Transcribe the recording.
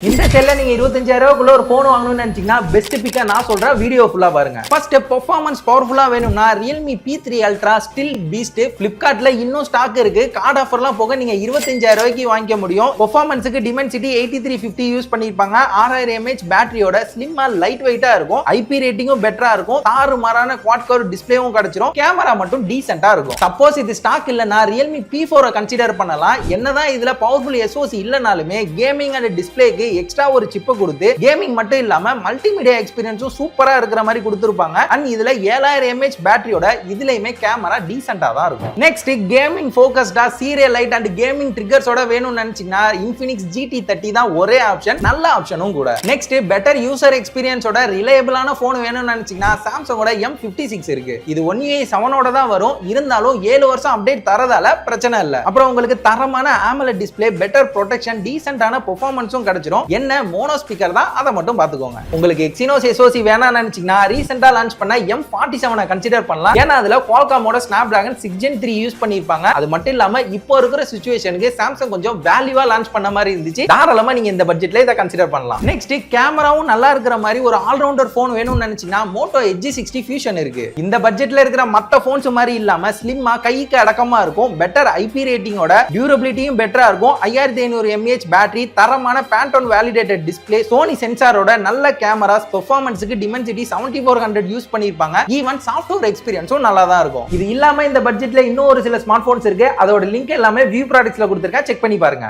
இந்த செல்ல நீங்க 25000 ஒரு போன் வாங்கணும்னு நினைச்சீங்கன்னா பெஸ்ட் பிக்கா நான் சொல்றேன், வீடியோ ஃபுல்லா பாருங்க. ஃபர்ஸ்ட் பெர்ஃபார்மன்ஸ் பவர்ஃபுல்லா வேணும்னா Realme P3 Ultra still beast Flipkartல இன்னும் ஸ்டாக் இருக்கு. கார்டு ஆஃபர்லாம் போக நீங்க 25000 வாங்கிக்க முடியும். பெர்ஃபார்மன்ஸ்க்கு Dimensity 8350 யூஸ் பண்ணிருப்பாங்க. 6000 mAh பேட்டரியோட ஸ்லிம்மா லைட் வெயிட்டா இருக்கும். IP ரேட்டிங்கும் பெட்டரா இருக்கும். தாறுமாறான குவாட் கோர் டிஸ்ப்ளேவும் கிடைச்சிரும். கேமரா மட்டும் டீசென்ட்டா இருக்கும். சப்போஸ் இது ஸ்டாக் இல்லனா Realme P4 கன்சிடர் பண்ணலாம். என்னதான் இதுல பவர்ஃபுல் SoC இல்லனாலுமே கேமிங் அண்ட் டிஸ்ப்ளேக்கு எக்ஸ்ட்ரா ஒரு சிப்பை கொடுத்து கேமிங் மட்டும் இல்லாம மல்டிமீடியா எக்ஸ்பீரியன்ஸும் சூப்பரா இருக்கிற மாதிரி கொடுத்திருப்பாங்க. அண்ட் இதுல 7000 mAh பேட்டரியோட இதுலயுமே கேமரா டீசென்ட்டா தான் இருக்கும். நெக்ஸ்ட் கேமிங் ஃபோக்கஸ்டா சீரியல் லைட் அண்ட் கேமிங் ட்ரிகர்ஸோட வேணும்னு நினைச்சீங்கன்னா Infinix GT30 தான் ஒரே ஆப்ஷன், நல்ல ஆப்ஷனும் கூட. நெக்ஸ்ட் பெட்டர் யூசர் எக்ஸ்பீரியன்ஸோட ரிலையபிளான போன் வேணும்னு நினைச்சீங்கன்னா சாம்சங்கோட M56 இருக்கு. இது 1UI 7 தான் வரும். இருந்தாலும் 7 வருஷம் அப்டேட் தரதால பிரச்சனை இல்ல. அப்புறம் உங்களுக்கு தரமான AMOLED டிஸ்ப்ளே, பெட்டர் ப்ரொடெக்ஷன், டீசென்ட்டான பெர்ஃபார்மன்ஸும் கிடைச்சிரும். என்ன மோனோ ஸ்பீக்கர் தான், அதை மட்டும் பாத்துக்கோங்க. உங்களுக்கு Exynos SoC வேணாம்னு நினைச்சீங்கன்னா ரீசெண்டா லான்ச் பண்ண M47 கன்சிடர் பண்ணலாம். ஏன்னா அதுல Qualcommோட Snapdragon 6 Gen 3 யூஸ் பண்ணிருப்பாங்க. அது மட்டும் இல்லாம இப்போ இருக்கிற சிச்சுவேஷனுக்கு சாம்சங் கொஞ்சம் வேல்யூவா லான்ச் பண்ண மாதிரி இருந்துச்சு. தாராளமா நீங்க இந்த பட்ஜெட்ல இதை கன்சிடர் பண்ணலாம். நெக்ஸ்ட் கேமராவும் நல்லா இருக்கிற மாதிரி ஒரு ஆல்ரவுண்டர் போன் வேணும்னு நினைச்சீங்கன்னா Moto Edge 60 Fusion இருக்கு. இந்த பட்ஜெட்ல இருக்கிற மத்த போன்ஸ் மாதிரி இல்லாம ஸ்லிம்மா கைக்கு அடக்கமா இருக்கும். பெட்டர் IP ரேட்டிங்கோட டியூரபிலிட்டியும் பெட்டரா இருக்கும். 5500 mAh பேட்டரி, தரமான Pantone validated display, Sony சென்சாரோட நல்ல கேமராஸ், பெர்ஃபார்மன்ஸ்க்கு Dimensity 7400 யூஸ் பண்ணிருப்பாங்க. ஈவன் சாஃப்ட்வேர் எக்ஸ்பீரியன்ஸும் நல்லா தான் இருக்கும். இது இல்லாம இந்த பட்ஜெட்ல இன்னும் ஒரு சில ஸ்மார்ட் போன்ஸ் இருக்கு. அதோட லிங்க் எல்லாமே வியூ ப்ராடக்ட்ஸ்ல கொடுத்திருக்கேன், செக் பண்ணி பாருங்க.